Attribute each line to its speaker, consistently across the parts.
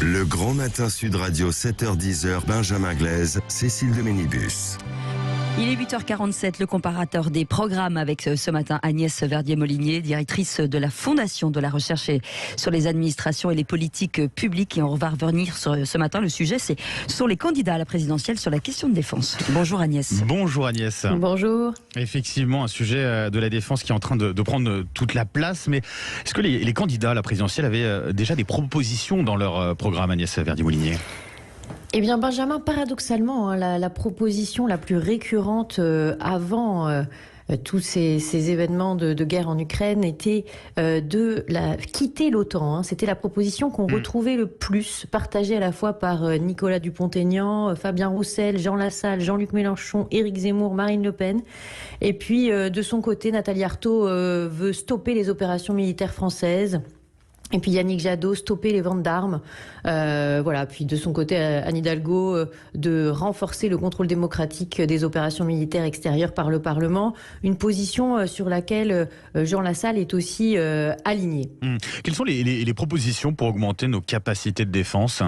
Speaker 1: Le Grand Matin Sud Radio, 7h-10h, Benjamin Glaise, Cécile de Ménibus.
Speaker 2: Il est 8h47, le comparateur des programmes avec ce matin Agnès Verdier-Molinier, directrice de la Fondation de la recherche sur les administrations et les politiques publiques. Et on va revenir sur ce matin. Le sujet, ce sont les candidats à la présidentielle sur la question de défense. Bonjour Agnès.
Speaker 3: Bonjour Agnès.
Speaker 4: Bonjour.
Speaker 3: Effectivement, un sujet de la défense qui est en train de prendre toute la place. Mais est-ce que les candidats à la présidentielle avaient déjà des propositions dans leur programme, Agnès Verdier-Molinier ?
Speaker 4: Eh bien, Benjamin, paradoxalement, la proposition la plus récurrente avant tous ces événements de guerre en Ukraine était de quitter l'OTAN. C'était la proposition qu'on retrouvait le plus, partagée à la fois par Nicolas Dupont-Aignan, Fabien Roussel, Jean Lassalle, Jean-Luc Mélenchon, Éric Zemmour, Marine Le Pen. Et puis, de son côté, Nathalie Arthaud veut stopper les opérations militaires françaises. Et puis Yannick Jadot, stopper les ventes d'armes. Voilà. Puis de son côté, Anne Hidalgo, de renforcer le contrôle démocratique des opérations militaires extérieures par le Parlement. Une position sur laquelle Jean Lassalle est aussi aligné.
Speaker 3: Quelles sont les propositions pour augmenter nos capacités de défense ?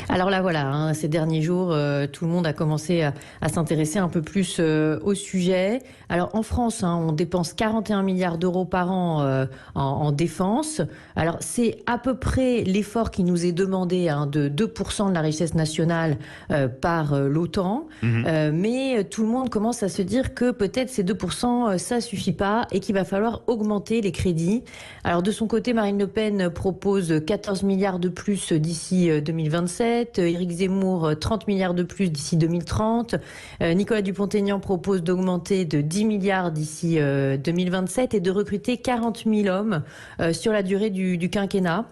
Speaker 4: Alors là, voilà, ces derniers jours, tout le monde a commencé à s'intéresser un peu plus au sujet. Alors en France, on dépense 41 milliards d'euros par an en défense. Alors c'est à peu près l'effort qui nous est demandé de 2% de la richesse nationale par l'OTAN. Mais tout le monde commence à se dire que peut-être ces 2%, ça suffit pas et qu'il va falloir augmenter les crédits. Alors de son côté, Marine Le Pen propose 14 milliards de plus d'ici 2027. Éric Zemmour, 30 milliards de plus d'ici 2030. Nicolas Dupont-Aignan propose d'augmenter de 10 milliards d'ici 2027 et de recruter 40 000 hommes sur la durée du quinquennat.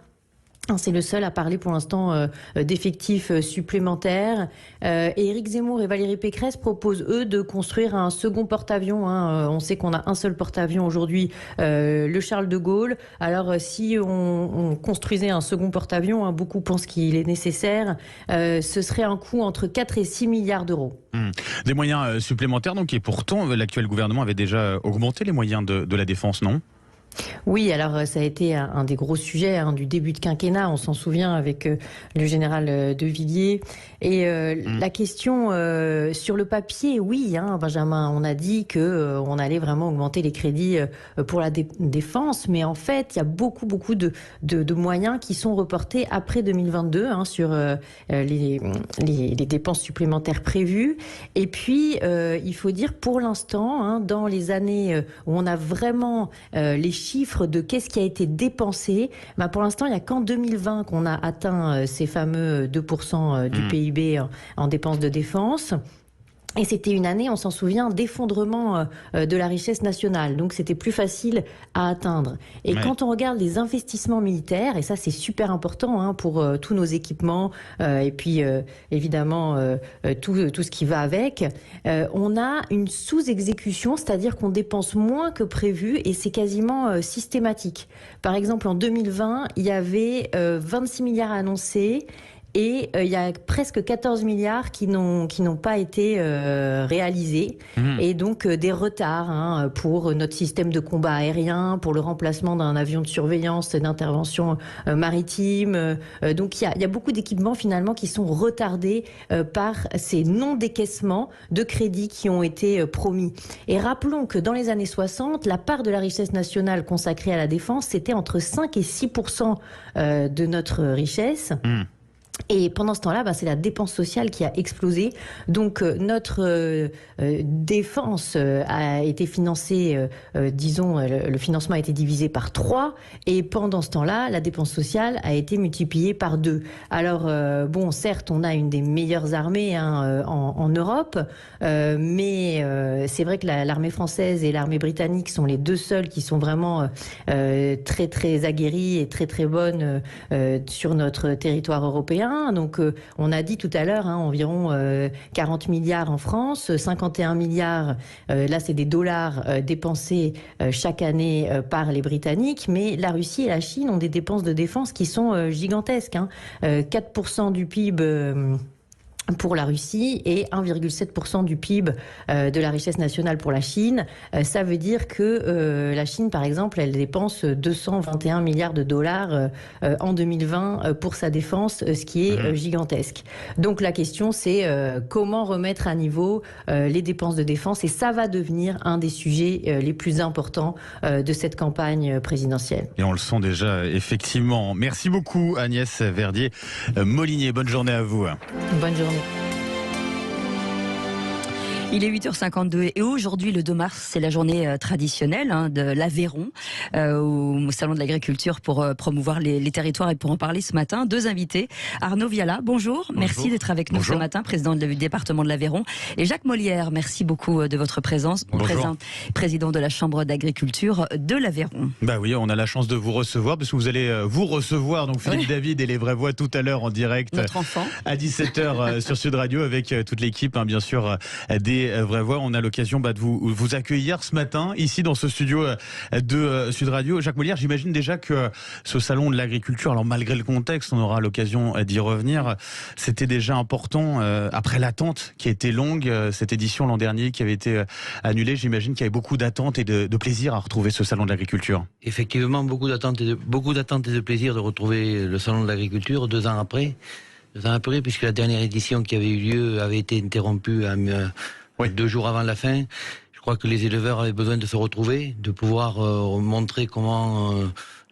Speaker 4: C'est le seul à parler pour l'instant d'effectifs supplémentaires. Et Éric Zemmour et Valérie Pécresse proposent, eux, de construire un second porte-avions. On sait qu'on a un seul porte-avions aujourd'hui, le Charles de Gaulle. Alors, si on construisait un second porte-avions, beaucoup pensent qu'il est nécessaire, ce serait un coût entre 4 et 6 milliards d'euros.
Speaker 3: Des moyens supplémentaires, donc, et pourtant, l'actuel gouvernement avait déjà augmenté les moyens de la défense, non ?
Speaker 4: Oui, alors ça a été un des gros sujets du début de quinquennat, on s'en souvient avec le général de Villiers. Et la question sur le papier, oui, Benjamin, on a dit qu'on allait vraiment augmenter les crédits pour la défense, mais en fait, il y a beaucoup de moyens qui sont reportés après 2022 sur les dépenses supplémentaires prévues. Et puis, il faut dire pour l'instant, dans les années où on a vraiment les chiffres de qu'est-ce qui a été dépensé, pour l'instant, il n'y a qu'en 2020 qu'on a atteint ces fameux 2% du PIB en dépenses de défense. Et c'était une année, on s'en souvient, d'effondrement de la richesse nationale. Donc c'était plus facile à atteindre. Et quand on regarde les investissements militaires, et ça c'est super important pour tous nos équipements, et puis évidemment tout ce qui va avec, on a une sous-exécution, c'est-à-dire qu'on dépense moins que prévu, et c'est quasiment systématique. Par exemple, en 2020, il y avait 26 milliards annoncés, et il y a presque 14 milliards qui n'ont pas été réalisés. Et donc des retards pour notre système de combat aérien, pour le remplacement d'un avion de surveillance et d'intervention maritime. Donc il y a beaucoup d'équipements finalement qui sont retardés par ces non-décaissements de crédits qui ont été promis. Et rappelons que dans les années 60, la part de la richesse nationale consacrée à la défense, c'était entre 5 et 6% de notre richesse. Et pendant ce temps-là, c'est la dépense sociale qui a explosé. Donc notre défense a été financée, le financement a été divisé par 3. Et pendant ce temps-là, la dépense sociale a été multipliée par 2. Alors certes, on a une des meilleures armées en Europe, mais c'est vrai que l'armée française et l'armée britannique sont les deux seules qui sont vraiment très très aguerries et très très bonnes sur notre territoire européen. Donc on a dit tout à l'heure environ 40 milliards en France, 51 milliards, là c'est des dollars dépensés chaque année par les Britanniques, mais la Russie et la Chine ont des dépenses de défense qui sont gigantesques. 4% du PIB pour la Russie et 1,7% du PIB de la richesse nationale pour la Chine. Ça veut dire que la Chine, par exemple, elle dépense 221 milliards de dollars en 2020 pour sa défense, ce qui est gigantesque. Donc la question, c'est comment remettre à niveau les dépenses de défense, et ça va devenir un des sujets les plus importants de cette campagne présidentielle.
Speaker 3: Et on le sent déjà, effectivement. Merci beaucoup Agnès Verdier-Molinier. Bonne journée à vous.
Speaker 4: Bonne journée.
Speaker 2: Il est 8h52 et aujourd'hui, le 2 mars, c'est la journée traditionnelle de l'Aveyron au Salon de l'Agriculture pour promouvoir les territoires. Et pour en parler ce matin, 2 invités. Arnaud Viala, bonjour. Merci d'être avec nous ce matin, président du département de l'Aveyron. Et Jacques Molière, merci beaucoup de votre présence. Président de la Chambre d'agriculture de l'Aveyron.
Speaker 3: Bah oui, on a la chance de vous recevoir parce que vous allez vous recevoir, donc Philippe David et les Vraies Voix tout à l'heure en direct.
Speaker 2: Notre enfant.
Speaker 3: À 17h sur Sud Radio avec toute l'équipe, bien sûr, des Vraies Voix. On a l'occasion de vous accueillir ce matin ici dans ce studio de Sud Radio. Jacques Molière, j'imagine déjà que ce salon de l'agriculture, alors malgré le contexte, on aura l'occasion d'y revenir, c'était déjà important après l'attente qui a été longue, cette édition l'an dernier qui avait été annulée. J'imagine qu'il y avait beaucoup d'attentes et de plaisir à retrouver ce salon de l'agriculture.
Speaker 5: Effectivement, beaucoup d'attentes et de plaisir de retrouver le salon de l'agriculture 2 ans après. 2 ans après, puisque la dernière édition qui avait eu lieu avait été interrompue 2 jours avant la fin. Je crois que les éleveurs avaient besoin de se retrouver, de pouvoir montrer comment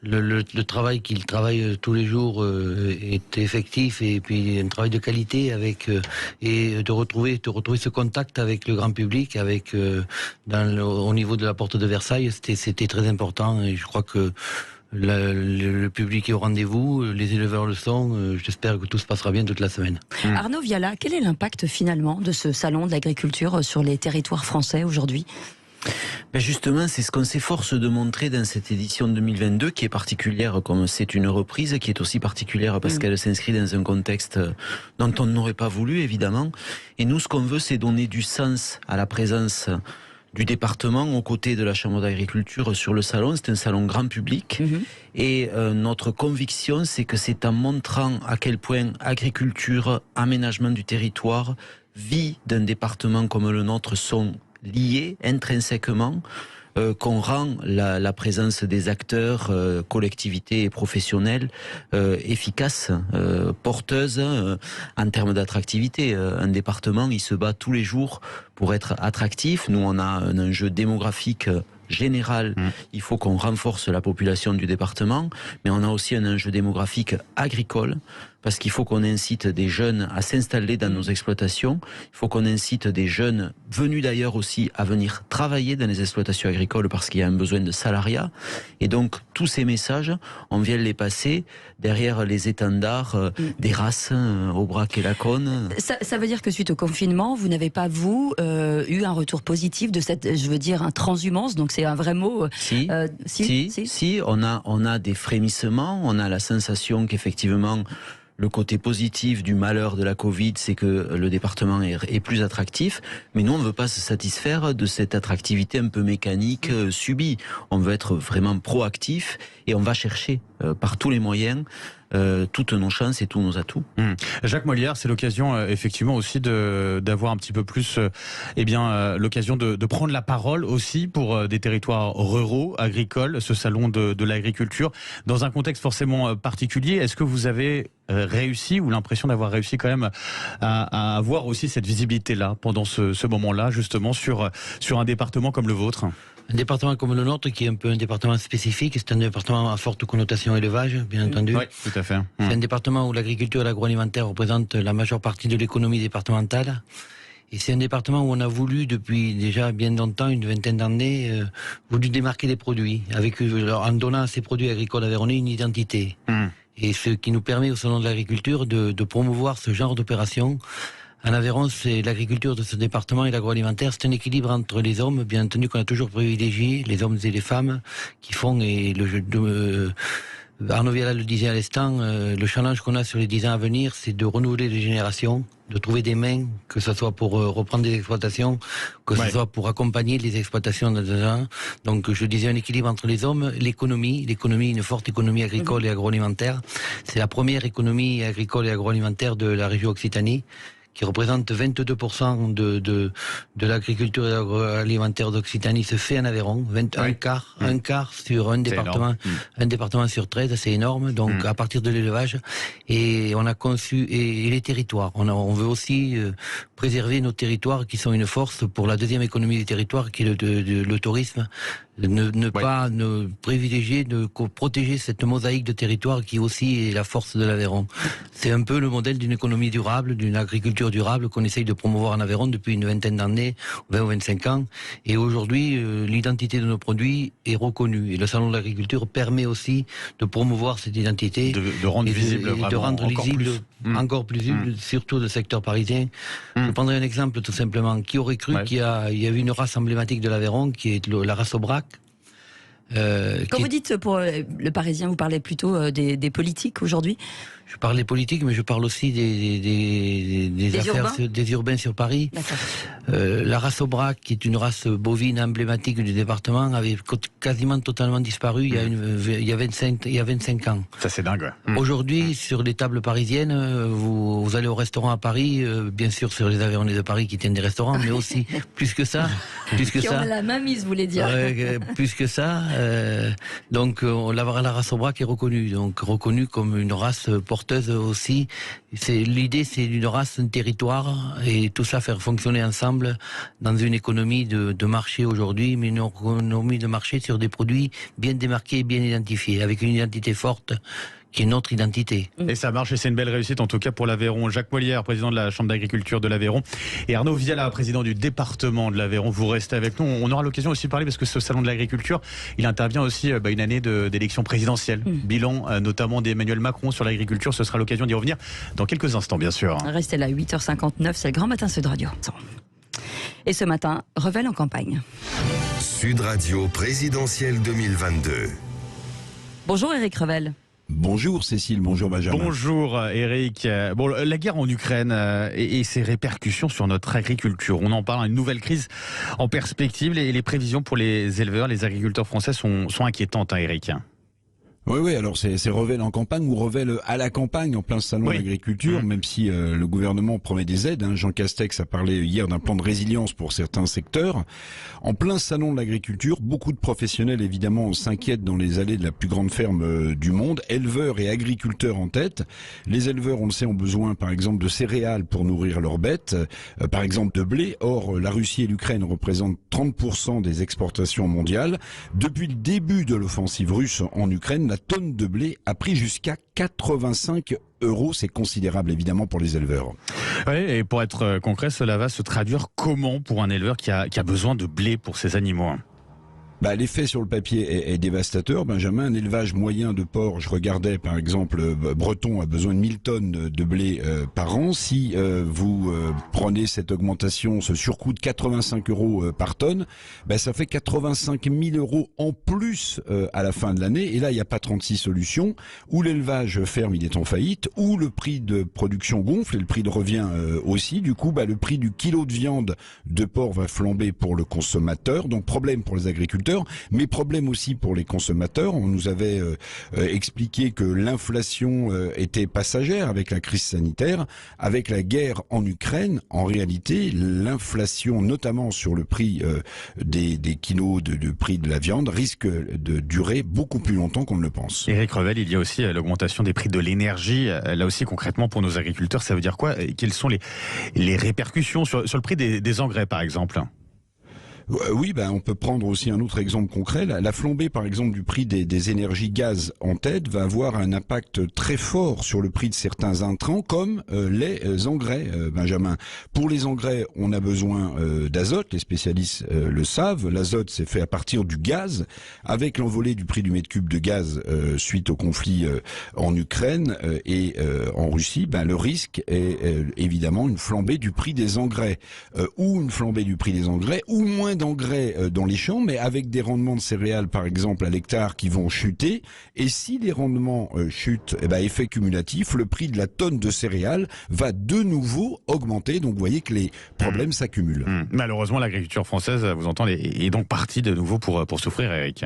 Speaker 5: le travail qu'ils travaillent tous les jours est effectif, et puis un travail de qualité et de retrouver ce contact avec le grand public, au niveau de la porte de Versailles, c'était très important, et je crois que le public est au rendez-vous, les éleveurs le sont, j'espère que tout se passera bien toute la semaine.
Speaker 2: Arnaud Viala, quel est l'impact finalement de ce salon de l'agriculture sur les territoires français aujourd'hui ?
Speaker 6: Ben justement, c'est ce qu'on s'efforce de montrer dans cette édition 2022 qui est particulière, comme c'est une reprise, qui est aussi particulière parce qu'elle s'inscrit dans un contexte dont on n'aurait pas voulu, évidemment. Et nous, ce qu'on veut, c'est donner du sens à la présence du département aux côtés de la Chambre d'agriculture sur le salon. C'est un salon grand public et notre conviction, c'est que c'est en montrant à quel point agriculture, aménagement du territoire, vie d'un département comme le nôtre sont liés intrinsèquement, qu'on rend la présence des acteurs, collectivités et professionnels efficace, porteuse en termes d'attractivité. Un département, il se bat tous les jours pour être attractif. Nous, on a un enjeu démographique général. Il faut qu'on renforce la population du département, mais on a aussi un enjeu démographique agricole, parce qu'il faut qu'on incite des jeunes à s'installer dans nos exploitations. Il faut qu'on incite des jeunes venus d'ailleurs aussi à venir travailler dans les exploitations agricoles, parce qu'il y a un besoin de salariat. Et donc, tous ces messages, on vient les passer derrière les étendards des races, Aubrac et Laconne.
Speaker 2: Ça veut dire que suite au confinement, vous n'avez pas, vous, eu un retour positif de cette, je veux dire, un transhumance, donc c'est un vrai mot.
Speaker 6: Si, on a des frémissements, on a la sensation qu'effectivement, le côté positif du malheur de la Covid, c'est que le département est plus attractif. Mais nous, on ne veut pas se satisfaire de cette attractivité un peu mécanique subie. On veut être vraiment proactif et on va chercher par tous les moyens toutes nos chances et tous nos atouts.
Speaker 3: Jacques Molière, c'est l'occasion effectivement aussi d'avoir un petit peu plus l'occasion de prendre la parole aussi pour des territoires ruraux, agricoles, ce salon de l'agriculture, dans un contexte forcément particulier. Est-ce que vous avez réussi, ou l'impression d'avoir réussi quand même à avoir aussi cette visibilité-là pendant ce moment-là, justement sur un département comme le vôtre ?
Speaker 5: Un département comme le nôtre, qui est un peu un département spécifique, c'est un département à forte connotation élevage, bien entendu.
Speaker 3: Oui, tout à fait.
Speaker 5: C'est un département où l'agriculture et l'agroalimentaire représentent la majeure partie de l'économie départementale. Et c'est un département où on a voulu, depuis déjà bien longtemps, une vingtaine d'années, voulu démarquer des produits, en donnant à ces produits agricoles aveyronnais une identité. Et ce qui nous permet au Salon de l'agriculture de promouvoir ce genre d'opération. En Aveyron, c'est l'agriculture de ce département et l'agroalimentaire, c'est un équilibre entre les hommes, bien entendu qu'on a toujours privilégié, les hommes et les femmes, qui font, et Arnaud Viala le disait à l'instant, le challenge qu'on a sur les 10 ans à venir, c'est de renouveler les générations, de trouver des mains, que ce soit pour reprendre des exploitations, que ce soit pour accompagner les exploitations de 2 ans. Donc je disais un équilibre entre les hommes, l'économie, une forte économie agricole et agroalimentaire. C'est la première économie agricole et agroalimentaire de la région Occitanie, qui représente 22% de l'agriculture et agroalimentaire d'Occitanie, se fait en Aveyron. Un quart sur un département sur 13, c'est énorme. Donc à partir de l'élevage, et on a conçu et les territoires. On veut aussi préserver nos territoires qui sont une force pour la deuxième économie du territoire, qui est le tourisme. Pas privilégier, de protéger cette mosaïque de territoire qui aussi est la force de l'Aveyron. C'est un peu le modèle d'une économie durable, d'une agriculture durable qu'on essaye de promouvoir en Aveyron depuis une vingtaine d'années, 20 ou 25 ans. Et aujourd'hui, l'identité de nos produits est reconnue. Et le Salon de l'agriculture permet aussi de promouvoir cette identité.
Speaker 3: De rendre visible
Speaker 5: de rendre lisible, encore plus visible, surtout le secteur parisien. Je prendrai un exemple tout simplement. Qui aurait cru qu'il y avait une race emblématique de l'Aveyron, qui est la race Aubrac.
Speaker 2: Quand vous dites pour le Parisien, vous parlez plutôt des politiques aujourd'hui?
Speaker 5: Je parle des politiques, mais je parle aussi des affaires, des urbains sur Paris. La race Aubrac, qui est une race bovine emblématique du département, avait quasiment totalement disparu il y a 25 ans.
Speaker 3: Ça, c'est dingue.
Speaker 5: Aujourd'hui, sur les tables parisiennes, vous allez au restaurant à Paris, bien sûr sur les Aveyronnais de Paris qui tiennent des restaurants, mais aussi, plus que ça.
Speaker 2: Qui ont la mainmise, vous voulez dire.
Speaker 5: Plus que ça. Donc, la race Aubrac est reconnue. Donc, reconnue comme une race porteuse aussi. L'idée, c'est d'une race, un territoire, et tout ça faire fonctionner ensemble dans une économie de marché aujourd'hui, mais une économie de marché sur des produits bien démarqués et bien identifiés, avec une identité forte qui est notre identité.
Speaker 3: Et ça marche, et c'est une belle réussite en tout cas pour l'Aveyron. Jacques Molière, président de la Chambre d'agriculture de l'Aveyron, et Arnaud Viala, président du département de l'Aveyron. Vous restez avec nous. On aura l'occasion aussi de parler, parce que ce salon de l'agriculture, il intervient aussi une année d'élection présidentielle. Bilan notamment d'Emmanuel Macron sur l'agriculture. Ce sera l'occasion d'y revenir dans quelques instants, bien sûr.
Speaker 2: Restez là, 8h59, c'est le Grand Matin Sud Radio. Et ce matin, Revel en campagne.
Speaker 1: Sud Radio présidentielle 2022.
Speaker 2: Bonjour Éric Revel.
Speaker 7: Bonjour Cécile, bonjour Benjamin.
Speaker 3: Bonjour Eric. Bon, la guerre en Ukraine et ses répercussions sur notre agriculture. On en parle, une nouvelle crise en perspective, et les prévisions pour les éleveurs, les agriculteurs français sont inquiétantes, Eric.
Speaker 7: Oui, alors c'est Revel en campagne ou Revel à la campagne en plein salon de l'agriculture, même si le gouvernement promet des aides. Jean Castex a parlé hier d'un plan de résilience pour certains secteurs. En plein salon de l'agriculture, beaucoup de professionnels évidemment s'inquiètent dans les allées de la plus grande ferme du monde, éleveurs et agriculteurs en tête. Les éleveurs, on le sait, ont besoin par exemple de céréales pour nourrir leurs bêtes, par exemple de blé. Or, la Russie et l'Ukraine représentent 30% des exportations mondiales. Depuis le début de l'offensive russe en Ukraine, la tonne de blé a pris jusqu'à 85 €. C'est considérable évidemment pour les éleveurs.
Speaker 3: Oui, et pour être concret, cela va se traduire comment pour un éleveur qui a besoin de blé pour ses animaux?
Speaker 7: L'effet sur le papier est dévastateur. Benjamin, un élevage moyen de porc, je regardais par exemple, breton a besoin de 1000 tonnes de blé par an. Si vous prenez cette augmentation, ce surcoût de 85 € par tonne, ça fait 85 000 € en plus à la fin de l'année. Et là, il n'y a pas 36 solutions. Ou l'élevage ferme, il est en faillite, ou le prix de production gonfle et le prix de revient aussi. Du coup, le prix du kilo de viande de porc va flamber pour le consommateur. Donc problème pour les agriculteurs, mais problème aussi pour les consommateurs. On nous avait expliqué que l'inflation était passagère avec la crise sanitaire. Avec la guerre en Ukraine, en réalité, l'inflation, notamment sur le prix des kilos de prix de la viande, risque de durer beaucoup plus longtemps qu'on ne le pense.
Speaker 3: Éric Revel, il y a aussi l'augmentation des prix de l'énergie. Là aussi, concrètement, pour nos agriculteurs, ça veut dire quoi? Quelles sont les répercussions sur le prix des engrais, par exemple?
Speaker 7: Oui, on peut prendre aussi un autre exemple concret. La flambée, par exemple, du prix des énergies gaz en tête va avoir un impact très fort sur le prix de certains intrants, comme les engrais, Benjamin. Pour les engrais, on a besoin d'azote. Les spécialistes le savent. L'azote, c'est fait à partir du gaz. Avec l'envolée du prix du mètre cube de gaz suite au conflit en Ukraine et en Russie, le risque est évidemment une flambée du prix des engrais, ou une flambée du prix des engrais, ou moins d'engrais dans les champs, mais avec des rendements de céréales, par exemple, à l'hectare qui vont chuter. Et si les rendements chutent, effet cumulatif, le prix de la tonne de céréales va de nouveau augmenter. Donc vous voyez que les problèmes s'accumulent.
Speaker 3: Malheureusement, l'agriculture française, vous entendez, est donc partie de nouveau pour souffrir, Eric.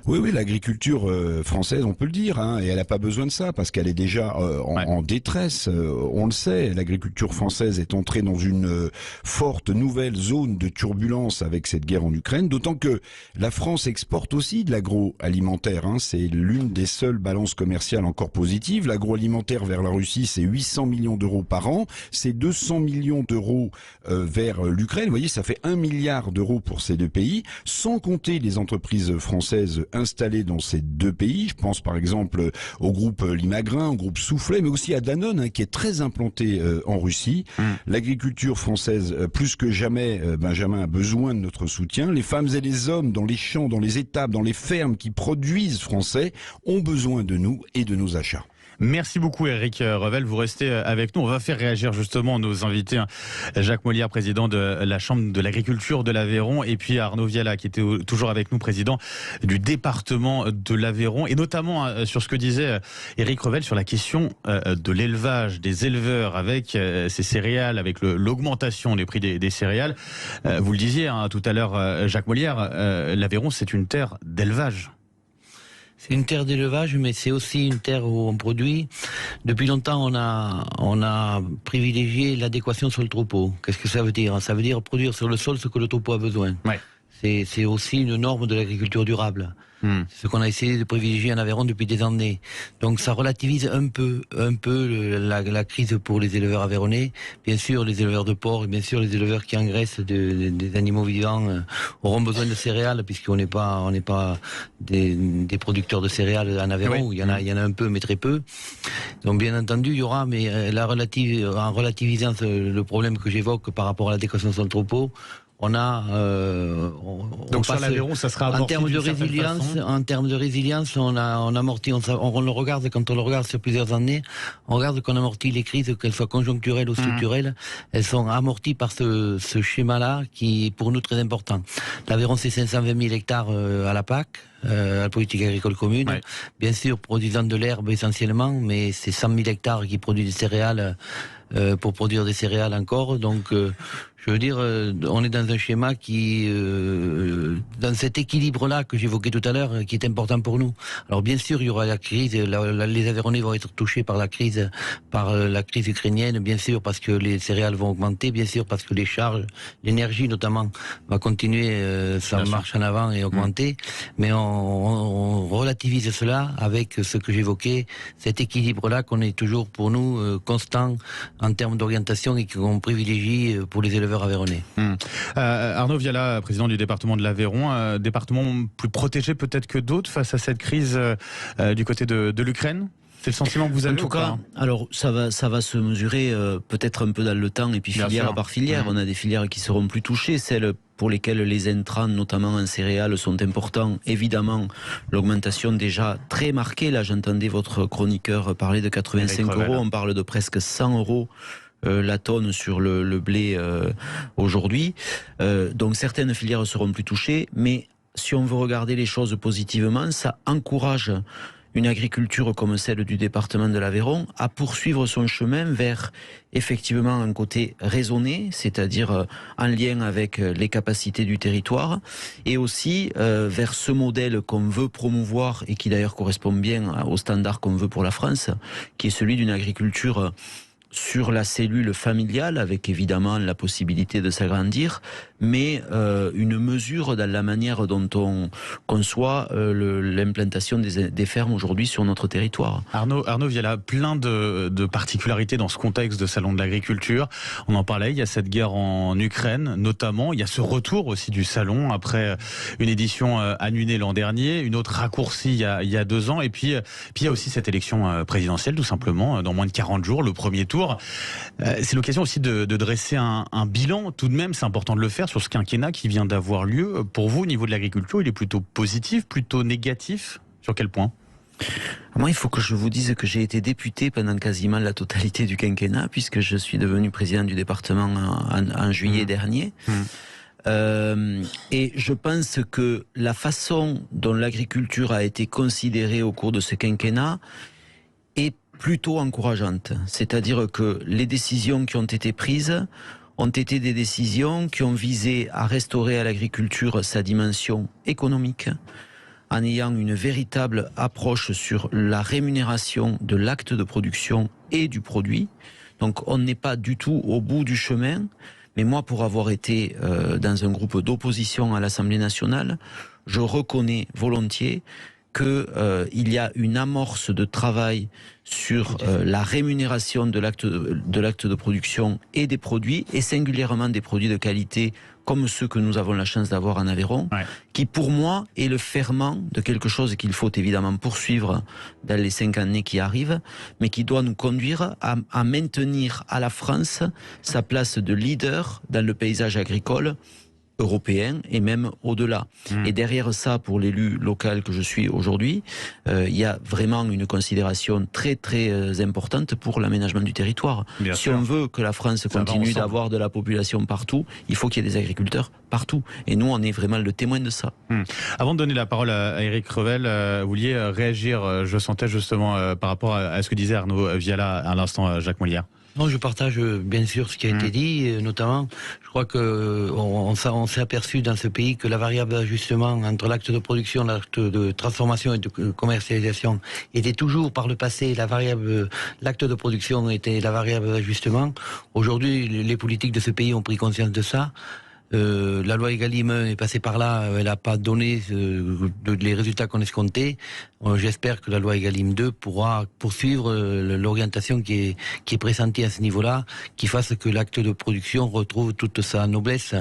Speaker 7: Oui, l'agriculture française, on peut le dire, et elle n'a pas besoin de ça parce qu'elle est déjà en détresse. On le sait, l'agriculture française est entrée dans une forte nouvelle zone de turbulence avec cette guerre en Ukraine, d'autant que la France exporte aussi de l'agroalimentaire. C'est l'une des seules balances commerciales encore positives. L'agroalimentaire vers la Russie, c'est 800 millions d'euros par an, c'est 200 millions d'euros vers l'Ukraine. Vous voyez, ça fait 1 milliard d'euros pour ces deux pays, sans compter les entreprises françaises installés dans ces deux pays. Je pense par exemple au groupe Limagrain, au groupe Soufflet, mais aussi à Danone, qui est très implanté en Russie. L'agriculture française, plus que jamais, Benjamin, a besoin de notre soutien. Les femmes et les hommes dans les champs, dans les étables, dans les fermes qui produisent français ont besoin de nous et de nos achats.
Speaker 3: Merci beaucoup Éric Revel, vous restez avec nous. On va faire réagir justement nos invités. Jacques Molière, président de la Chambre de l'agriculture de l'Aveyron, et puis Arnaud Viala qui était toujours avec nous, président du département de l'Aveyron, et notamment sur ce que disait Éric Revel sur la question de l'élevage, des éleveurs avec ces céréales, avec l'augmentation des prix des céréales. Vous le disiez tout à l'heure, Jacques Molière, l'Aveyron c'est une terre d'élevage.
Speaker 5: C'est une terre d'élevage, mais c'est aussi une terre où on produit. Depuis longtemps, on a privilégié l'adéquation sur le troupeau. Qu'est-ce que ça veut dire? Ça veut dire produire sur le sol ce que le troupeau a besoin. Ouais. C'est aussi une norme de l'agriculture durable. C'est ce qu'on a essayé de privilégier en Aveyron depuis des années. Donc ça relativise un peu la crise pour les éleveurs aveyronnais. Bien sûr, les éleveurs de porc et bien sûr les éleveurs qui engraissent des animaux vivants auront besoin de céréales, puisqu'on n'est pas des producteurs de céréales en Aveyron. Oui. Il y en a un peu, mais très peu. Donc bien entendu, il y aura, mais en relativisant le problème que j'évoque par rapport à l'adéquation sur le troupeau, on a
Speaker 3: donc sur l'Aveyron, ça sera amorti
Speaker 5: en termes de résilience, on amortit, on le regarde, quand on le regarde sur plusieurs années, on regarde qu'on amortit les crises, qu'elles soient conjoncturelles ou structurelles, elles sont amorties par ce schéma-là qui est pour nous très important. L'Aveyron, c'est 520 000 hectares à la PAC, à la politique agricole commune, bien sûr produisant de l'herbe essentiellement, mais c'est 100 000 hectares qui produisent des céréales pour produire des céréales encore, donc je veux dire, on est dans un schéma qui, dans cet équilibre-là que j'évoquais tout à l'heure, qui est important pour nous. Alors bien sûr, il y aura la crise, les Aveyronnais vont être touchés par la crise ukrainienne, bien sûr parce que les céréales vont augmenter, bien sûr parce que les charges, l'énergie notamment, va continuer sa marche en avant et augmenter, mais on relativise cela avec ce que j'évoquais, cet équilibre-là qu'on est toujours pour nous constant en termes d'orientation et qu'on privilégie pour les éleveurs aveyronnais.
Speaker 3: Arnaud Viala, président du département de l'Aveyron, département plus protégé peut-être que d'autres face à cette crise du côté de l'Ukraine? C'est le sentiment que vous avez?
Speaker 6: En tout cas, alors ça va se mesurer peut-être un peu dans le temps et puis filière par filière. On a des filières qui seront plus touchées, celles pour lesquelles les intrants, notamment en céréales, sont importants. Évidemment, l'augmentation déjà très marquée. Là, j'entendais votre chroniqueur parler de 85 €. On parle de presque 100 € la tonne sur le blé aujourd'hui. Donc certaines filières seront plus touchées, mais si on veut regarder les choses positivement, ça encourage une agriculture comme celle du département de l'Aveyron à poursuivre son chemin vers effectivement un côté raisonné, c'est-à-dire en lien avec les capacités du territoire, et aussi vers ce modèle qu'on veut promouvoir et qui d'ailleurs correspond bien aux standards qu'on veut pour la France, qui est celui d'une agriculture sur la cellule familiale, avec évidemment la possibilité de s'agrandir, mais une mesure dans la manière dont on conçoit l'implantation des fermes aujourd'hui sur notre territoire.
Speaker 3: Arnaud Viala, plein de particularités dans ce contexte de salon de l'agriculture. On en parlait, il y a cette guerre en Ukraine notamment, il y a ce retour aussi du salon après une édition annulée l'an dernier, une autre raccourcie il y a 2 ans, et puis il y a aussi cette élection présidentielle tout simplement, dans moins de 40 jours, le premier tour. C'est l'occasion aussi de dresser un bilan, tout de même, c'est important de le faire, sur ce quinquennat qui vient d'avoir lieu. Pour vous, au niveau de l'agriculture, il est plutôt positif, plutôt négatif? Sur quel point?
Speaker 6: Moi, il faut que je vous dise que j'ai été député pendant quasiment la totalité du quinquennat, puisque je suis devenu président du département en juillet dernier. Et je pense que la façon dont l'agriculture a été considérée au cours de ce quinquennat est plutôt encourageante. C'est-à-dire que les décisions qui ont été prises ont été des décisions qui ont visé à restaurer à l'agriculture sa dimension économique, en ayant une véritable approche sur la rémunération de l'acte de production et du produit. Donc on n'est pas du tout au bout du chemin, mais moi, pour avoir été dans un groupe d'opposition à l'Assemblée nationale, je reconnais volontiers qu'il y a une amorce de travail sur la rémunération de l'acte de production et des produits, et singulièrement des produits de qualité comme ceux que nous avons la chance d'avoir en Aveyron, qui pour moi est le ferment de quelque chose qu'il faut évidemment poursuivre dans les 5 années qui arrivent, mais qui doit nous conduire à maintenir à la France sa place de leader dans le paysage agricole européen et même au-delà. Et derrière ça, pour l'élu local que je suis aujourd'hui, il y a vraiment une considération très très importante pour l'aménagement du territoire. Si on veut que la France continue d'avoir de la population partout, il faut qu'il y ait des agriculteurs partout. Et nous, on est vraiment le témoin de ça.
Speaker 3: Avant de donner la parole à Éric Revel, vous vouliez réagir, je sentais justement, par rapport à ce que disait Arnaud Viala à l'instant, Jacques Molière.
Speaker 5: Non, je partage bien sûr ce qui a été dit, notamment, je crois que on s'est aperçu dans ce pays que la variable d'ajustement entre l'acte de production, l'acte de transformation et de commercialisation était toujours par le passé l'acte de production était la variable d'ajustement. Aujourd'hui, les politiques de ce pays ont pris conscience de ça. La loi Egalim est passée par là, elle n'a pas donné les résultats qu'on escomptait. J'espère que la loi Egalim 2 pourra poursuivre l'orientation qui est pressentie à ce niveau-là, qui fasse que l'acte de production retrouve toute sa noblesse,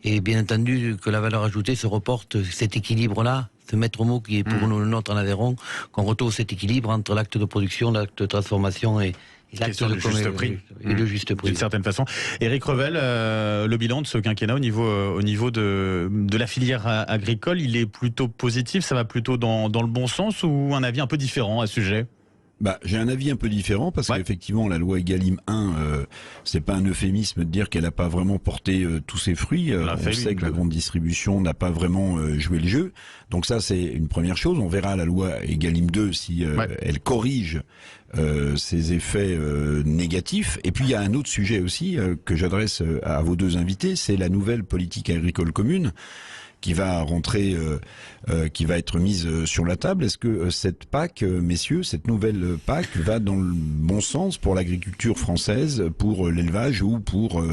Speaker 5: et bien entendu que la valeur ajoutée se reporte, cet équilibre-là, ce maître mot qui est pour nous le nôtre en Aveyron, qu'on retrouve cet équilibre entre l'acte de production, l'acte de transformation et
Speaker 3: question de juste prix.
Speaker 5: Et de juste prix.
Speaker 3: D'une certaine façon. Éric Revel, le bilan de ce quinquennat au niveau de la filière agricole, il est plutôt positif, ça va plutôt dans le bon sens, ou un avis un peu différent à ce sujet ?
Speaker 7: J'ai un avis un peu différent parce qu'effectivement la loi Egalim 1, c'est pas un euphémisme de dire qu'elle n'a pas vraiment porté tous ses fruits. On sait que la grande distribution n'a pas vraiment joué le jeu. Donc ça, c'est une première chose. On verra la loi Egalim 2 si elle corrige ces effets négatifs. Et puis il y a un autre sujet aussi que j'adresse à vos deux invités, c'est la nouvelle politique agricole commune qui va rentrer, qui va être mise sur la table. Est-ce que cette PAC, messieurs, cette nouvelle PAC va dans le bon sens pour l'agriculture française, pour l'élevage ou pour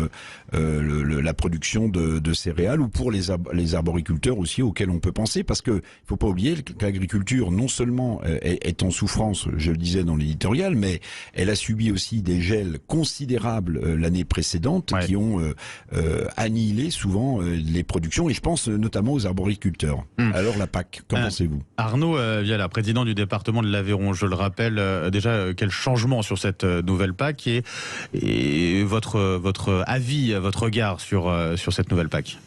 Speaker 7: la production de céréales, ou pour les arboriculteurs aussi auxquels on peut penser? Parce que il faut pas oublier que l'agriculture non seulement est en souffrance, je le disais dans l'éditorial, mais elle a subi aussi des gels considérables l'année précédente qui ont annihilé souvent les productions, et je pense notamment aux arboriculteurs. Alors la PAC, qu'en pensez-vous?
Speaker 3: Arnaud Viala, président du département de l'Aveyron, je le rappelle, déjà quel changement sur cette nouvelle PAC, et votre avis, votre regard sur cette nouvelle PAC?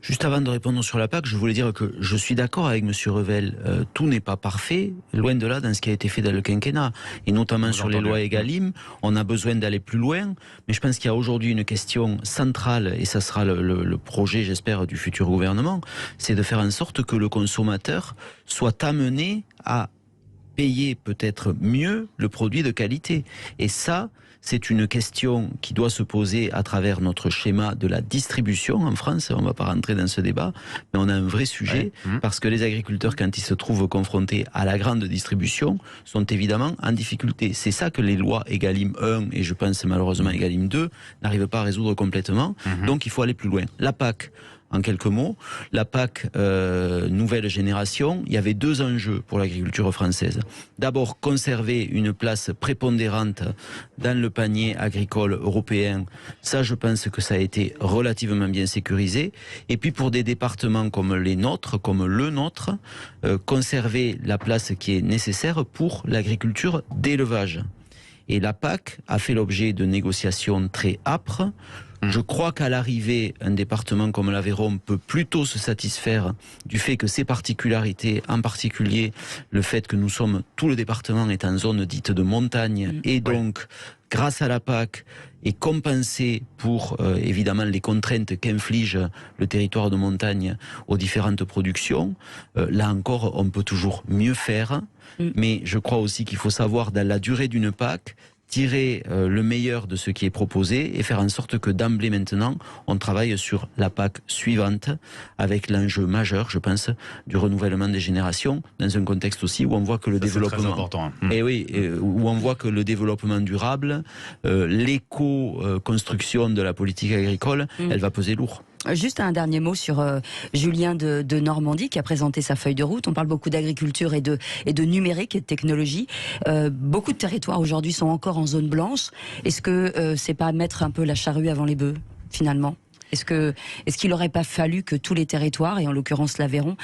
Speaker 6: Juste avant de répondre sur la PAC, je voulais dire que je suis d'accord avec Monsieur Revel. Tout n'est pas parfait, loin de là, dans ce qui a été fait dans le quinquennat. Et notamment sur les lois Egalim, on a besoin d'aller plus loin. Mais je pense qu'il y a aujourd'hui une question centrale, et ça sera le projet, j'espère, du futur gouvernement, c'est de faire en sorte que le consommateur soit amené à payer peut-être mieux le produit de qualité. Et ça, c'est une question qui doit se poser à travers notre schéma de la distribution en France. On ne va pas rentrer dans ce débat, mais on a un vrai sujet, parce que les agriculteurs, quand ils se trouvent confrontés à la grande distribution, sont évidemment en difficulté. C'est ça que les lois Egalim 1 et je pense malheureusement Egalim 2 n'arrivent pas à résoudre complètement. Donc il faut aller plus loin. La PAC, en quelques mots, la PAC nouvelle génération, il y avait 2 enjeux pour l'agriculture française. D'abord, conserver une place prépondérante dans le panier agricole européen. Ça, je pense que ça a été relativement bien sécurisé. Et puis pour des départements comme les nôtres, comme le nôtre, conserver la place qui est nécessaire pour l'agriculture d'élevage. Et la PAC a fait l'objet de négociations très âpres. Je crois qu'à l'arrivée, un département comme l'Aveyron peut plutôt se satisfaire du fait que ses particularités, en particulier le fait que tout le département est en zone dite de montagne, et donc, grâce à la PAC, est compensé pour évidemment les contraintes qu'inflige le territoire de montagne aux différentes productions. Là encore, on peut toujours mieux faire, mais je crois aussi qu'il faut savoir, dans la durée d'une PAC, tirer le meilleur de ce qui est proposé et faire en sorte que d'emblée maintenant, on travaille sur la PAC suivante avec l'enjeu majeur, je pense, du renouvellement des générations, dans un contexte aussi où on voit que le développement...
Speaker 3: C'est très important.
Speaker 6: Et oui, où on voit que le développement durable, l'éco-construction de la politique agricole, elle va peser lourd.
Speaker 2: Juste un dernier mot sur Julien de Normandie qui a présenté sa feuille de route. On parle beaucoup d'agriculture et de numérique et de technologie. Beaucoup de territoires aujourd'hui sont encore en zone blanche. Est-ce que c'est pas mettre un peu la charrue avant les bœufs, finalement ? Est-ce qu'il n'aurait pas fallu que tous les territoires, et en l'occurrence l'Aveyron,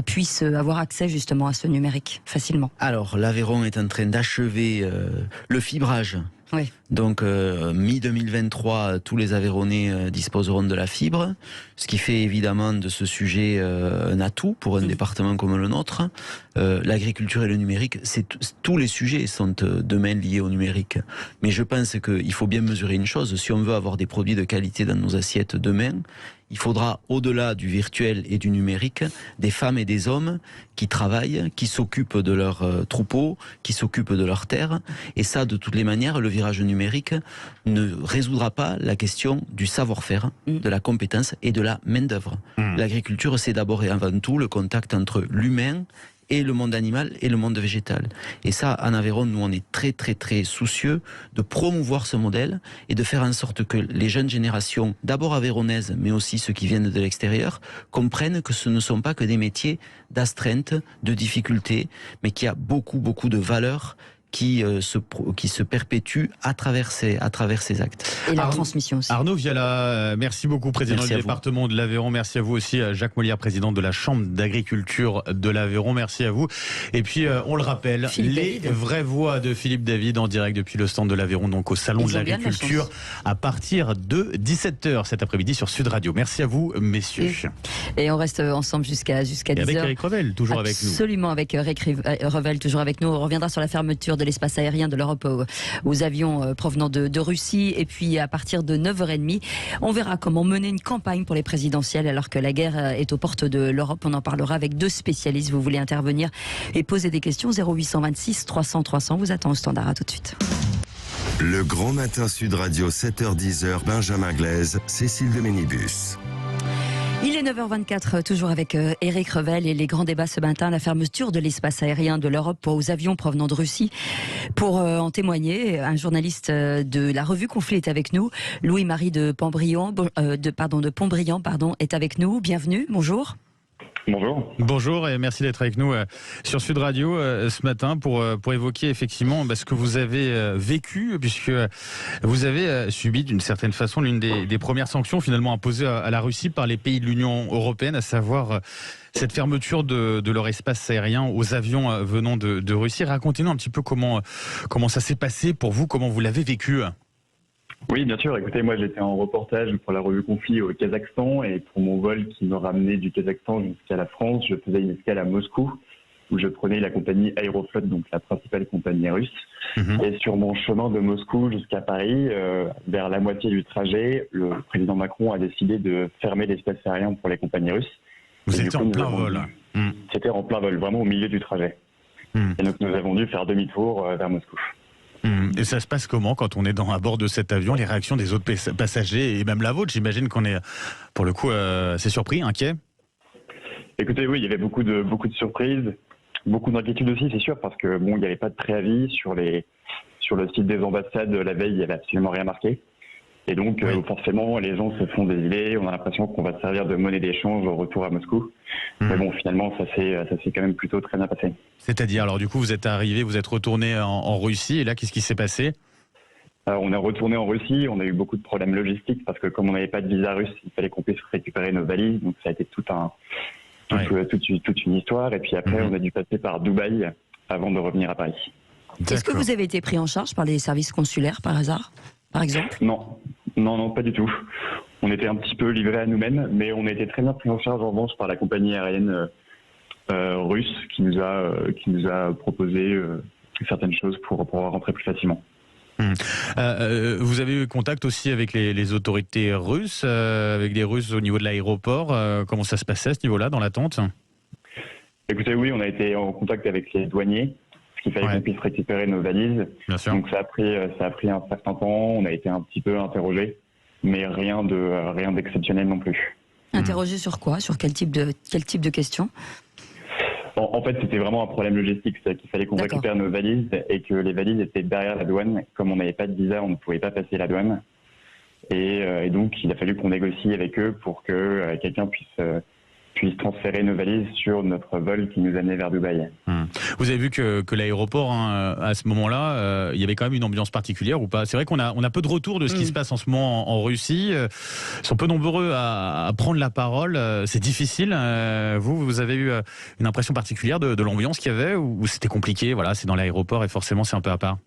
Speaker 2: puissent avoir accès justement à ce numérique facilement ?
Speaker 6: Alors, l'Aveyron est en train d'achever le fibrage.
Speaker 2: Oui.
Speaker 6: Donc, mi-2023, tous les Aveyronnais disposeront de la fibre, ce qui fait évidemment de ce sujet un atout pour un département comme le nôtre. L'agriculture et le numérique, tous les sujets sont demain liés au numérique. Mais je pense qu'il faut bien mesurer une chose, si on veut avoir des produits de qualité dans nos assiettes demain, il faudra, au-delà du virtuel et du numérique, des femmes et des hommes qui travaillent, qui s'occupent de leurs troupeaux, qui s'occupent de leurs terres. Et ça, de toutes les manières, le virage numérique ne résoudra pas la question du savoir-faire, de la compétence et de la main-d'œuvre. L'agriculture, c'est d'abord et avant tout le contact entre l'humain et le monde animal et le monde végétal. Et ça, en Aveyron, nous, on est très, très, très soucieux de promouvoir ce modèle et de faire en sorte que les jeunes générations, d'abord aveyronnaises, mais aussi ceux qui viennent de l'extérieur, comprennent que ce ne sont pas que des métiers d'astreinte, de difficulté, mais qu'il y a beaucoup, beaucoup de valeurs qui se perpétue à travers ces actes.
Speaker 2: Et la transmission aussi.
Speaker 3: Arnaud Viala, merci beaucoup, président du département de l'Aveyron. Merci à vous aussi, Jacques Molière, président de la Chambre d'agriculture de l'Aveyron. Merci à vous. Et puis, on le rappelle, les vraies voix de Philippe David en direct depuis le stand de l'Aveyron, donc au Salon de l'Agriculture, à partir de 17h cet après-midi sur Sud Radio. Merci à vous, messieurs.
Speaker 2: Et on reste ensemble jusqu'à 10h.
Speaker 3: Avec Eric Revel, toujours avec nous.
Speaker 2: Absolument, avec Eric Revel, toujours avec nous. On reviendra sur la fermeture de l'espace aérien de l'Europe aux avions provenant de Russie. Et puis à partir de 9h30, on verra comment mener une campagne pour les présidentielles alors que la guerre est aux portes de l'Europe. On en parlera avec 2 spécialistes. Vous voulez intervenir et poser des questions, 0826 300 300. Vous attend au standard. À tout de suite.
Speaker 1: Le Grand Matin Sud Radio, 7h-10h, Benjamin Glaise, Cécile de Ménibus.
Speaker 2: Il est 9h24, toujours avec Eric Revel et les grands débats ce matin, la fermeture de l'espace aérien de l'Europe aux avions provenant de Russie. Pour en témoigner, un journaliste de la revue Conflit est avec nous, Louis-Marie de Pontbriand, est avec nous. Bienvenue, bonjour.
Speaker 8: Bonjour.
Speaker 3: Bonjour et merci d'être avec nous sur Sud Radio ce matin pour évoquer effectivement ce que vous avez vécu, puisque vous avez subi d'une certaine façon l'une des premières sanctions finalement imposées à la Russie par les pays de l'Union européenne, à savoir cette fermeture de leur espace aérien aux avions venant de Russie. Racontez-nous un petit peu comment ça s'est passé pour vous, comment vous l'avez vécu.
Speaker 8: Oui, bien sûr. Écoutez, moi j'étais en reportage pour la revue Conflit au Kazakhstan et pour mon vol qui me ramenait du Kazakhstan jusqu'à la France, je faisais une escale à Moscou où je prenais la compagnie Aeroflot, donc la principale compagnie russe. Et sur mon chemin de Moscou jusqu'à Paris, vers la moitié du trajet, le président Macron a décidé de fermer l'espace aérien pour les compagnies russes.
Speaker 3: Vous étiez en plein vol.
Speaker 8: C'était en plein vol, vraiment au milieu du trajet. Et donc nous avons dû faire demi-tour vers Moscou.
Speaker 3: Et ça se passe comment quand on est à bord de cet avion, les réactions des autres passagers et même la vôtre? J'imagine qu'on est, pour le coup, assez surpris, inquiet.
Speaker 8: Écoutez, oui, il y avait beaucoup de surprises, beaucoup d'inquiétudes aussi, c'est sûr, parce que il n'y avait pas de préavis sur le site des ambassades la veille, il n'y avait absolument rien marqué. Et donc, forcément, les gens se font des idées, on a l'impression qu'on va servir de monnaie d'échange au retour à Moscou. Mais bon, finalement, ça s'est quand même plutôt très bien passé.
Speaker 3: C'est-à-dire, alors du coup, vous êtes arrivé, vous êtes retourné en Russie, et là, qu'est-ce qui s'est passé?
Speaker 8: On est retourné en Russie, on a eu beaucoup de problèmes logistiques, parce que comme on n'avait pas de visa russe, il fallait qu'on puisse récupérer nos valises, donc ça a été toute une histoire. Et puis après, on a dû passer par Dubaï avant de revenir à Paris.
Speaker 2: Est-ce que vous avez été pris en charge par les services consulaires, par hasard, par exemple?
Speaker 8: Non, pas du tout. On était un petit peu livrés à nous-mêmes, mais on a été très bien pris en charge en revanche par la compagnie aérienne russe qui nous a proposé certaines choses pour pouvoir rentrer plus facilement.
Speaker 3: Vous avez eu contact aussi avec les autorités russes, avec des Russes au niveau de l'aéroport. Comment ça se passait à ce niveau-là, dans l'attente?
Speaker 8: Écoutez, oui, on a été en contact avec les douaniers, puisqu'il fallait qu'on puisse récupérer nos valises.
Speaker 3: Bien sûr.
Speaker 8: Donc ça a pris un certain temps, on a été un petit peu interrogés, mais rien d'exceptionnel non plus.
Speaker 2: Interrogé sur quoi? Sur quel type de questions?
Speaker 8: En fait, c'était vraiment un problème logistique, c'est qu'il fallait qu'on récupère nos valises et que les valises étaient derrière la douane. Comme on n'avait pas de visa, on ne pouvait pas passer la douane. Et donc, il a fallu qu'on négocie avec eux pour que quelqu'un puisse transférer nos valises sur notre vol qui nous amenait vers Dubaï.
Speaker 3: Vous avez vu que l'aéroport, à ce moment-là, il y avait quand même une ambiance particulière ou pas? C'est vrai qu'on a peu de retour de ce qui se passe en ce moment en Russie. Ils sont peu nombreux à prendre la parole. C'est difficile. Vous avez eu une impression particulière de l'ambiance qu'il y avait ou c'était compliqué? Voilà, c'est dans l'aéroport et forcément c'est un peu à part.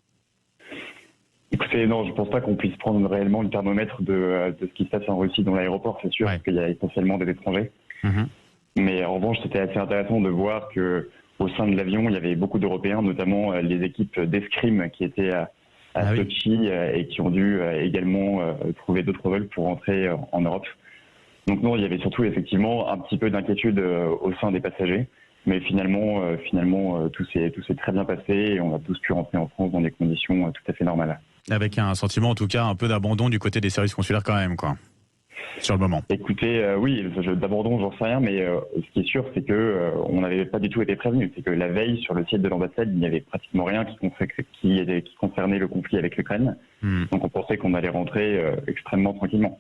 Speaker 8: Écoutez, non, je ne pense pas qu'on puisse prendre réellement le thermomètre de ce qui se passe en Russie dans l'aéroport. C'est sûr qu'il y a essentiellement des étrangers. Mais en revanche, c'était assez intéressant de voir que au sein de l'avion, il y avait beaucoup d'Européens, notamment les équipes d'escrime qui étaient à Sochi et qui ont dû également trouver d'autres vols pour rentrer en Europe. Donc non, il y avait surtout effectivement un petit peu d'inquiétude au sein des passagers. Mais finalement, tout s'est très bien passé et on a tous pu rentrer en France dans des conditions tout à fait normales. Avec
Speaker 3: un sentiment, en tout cas, un peu d'abandon du côté des services consulaires quand même, quoi. Sur le moment.
Speaker 8: Écoutez, oui, d'abandon, j'en sais rien, mais ce qui est sûr, c'est que on n'avait pas du tout été prévenus. C'est que la veille, sur le site de l'ambassade, il n'y avait pratiquement rien qui concernait le conflit avec l'Ukraine. Donc on pensait qu'on allait rentrer extrêmement tranquillement.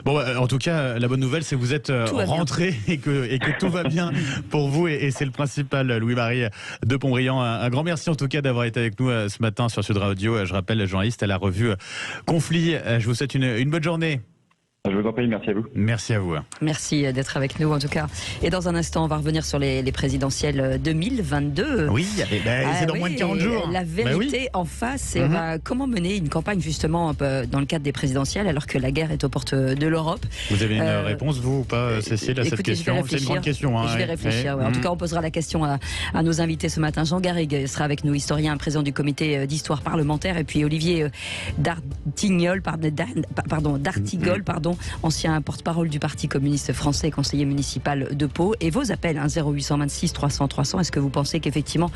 Speaker 3: Bon, en tout cas, la bonne nouvelle, c'est que vous êtes rentré et que tout va bien pour vous et c'est le principal. Louis-Marie de Pontbriand, un grand merci en tout cas d'avoir été avec nous ce matin sur Sud Radio. Je rappelle, journaliste à la revue Conflit. Je vous souhaite une bonne journée.
Speaker 8: Je vous en prie, merci à vous.
Speaker 3: Merci à vous.
Speaker 2: Merci d'être avec nous en tout cas. Et dans un instant, on va revenir sur les présidentielles 2022.
Speaker 3: Oui, c'est dans moins de 40 jours.
Speaker 2: La vérité en face. Et on va comment mener une campagne justement dans le cadre des présidentielles alors que la guerre est aux portes de l'Europe.
Speaker 3: Vous avez une réponse, vous ou pas, Cécile, à cette question? C'est une grande question.
Speaker 2: Je vais réfléchir. En tout cas, on posera la question à nos invités ce matin. Jean Garrigue sera avec nous, historien, président du comité d'histoire parlementaire. Et puis Olivier D'Artigol, ancien porte-parole du Parti communiste français, conseiller municipal de Pau. Et vos appels, 0826 300 300. Est-ce que vous pensez qu'effectivement,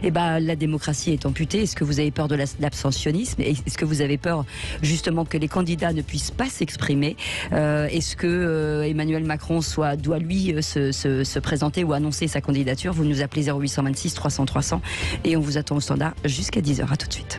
Speaker 2: la démocratie est amputée? Est-ce que vous avez peur de l'abstentionnisme? Est-ce que vous avez peur justement que les candidats ne puissent pas s'exprimer? Est-ce que Emmanuel Macron doit lui se présenter ou annoncer sa candidature? Vous nous appelez 0826 300 300 et on vous attend au standard jusqu'à 10h. À tout de suite.